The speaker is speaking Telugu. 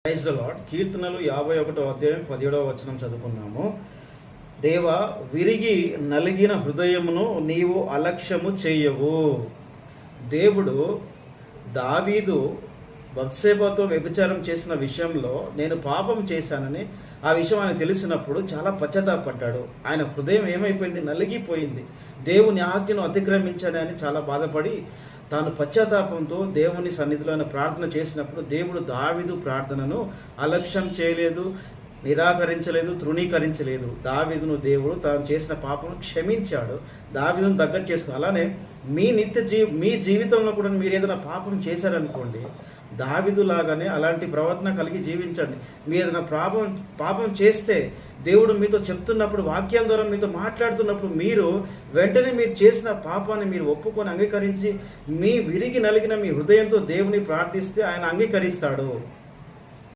Praise the lord. కీర్తనలు 51వ అధ్యాయం 17వ వచనం చదువుకున్నాము. దేవా, విరిగి నలిగిన హృదయమును నీవు అలక్ష్యము చేయవు. దేవుడు దావీదు బత్షెబతో వ్యభిచారం చేసిన విషయంలో నేను పాపం చేశానని ఆ విషయం ఆయన తెలిసినప్పుడు చాలా పశ్చాత్తాపడ్డాడు. ఆయన హృదయం ఏమైపోయింది? నలిగిపోయింది. దేవుని ఆజ్ఞను అతిక్రమించాడని చాలా బాధపడి తాను పశ్చాత్తాపంతో దేవుని సన్నిధిలో ప్రార్థన చేసినప్పుడు దేవుడు దావీదు ప్రార్థనను అలక్ష్యం చేయలేదు, నిరాకరించలేదు, తృణీకరించలేదు. దావీదును దేవుడు తాను చేసిన పాపను క్షమించాడు, దావీదును దగ్గర చేసుకుని. అలానే మీ జీవితంలో కూడా మీరు ఏదైనా పాపం చేశారనుకోండి, దావీదు లాగానే అలాంటి ప్రవర్తన కలిగి జీవించండి. మీరు ఏదైనా పాపం చేస్తే దేవుడు మీతో చెప్తున్నప్పుడు, వాక్యం ద్వారా మీతో మాట్లాడుతున్నప్పుడు మీరు వెంటనే మీరు చేసిన పాపాన్ని మీరు ఒప్పుకొని అంగీకరించి మీ విరిగి నలిగిన మీ హృదయంతో దేవుని ప్రార్థిస్తే ఆయన అంగీకరిస్తాడు.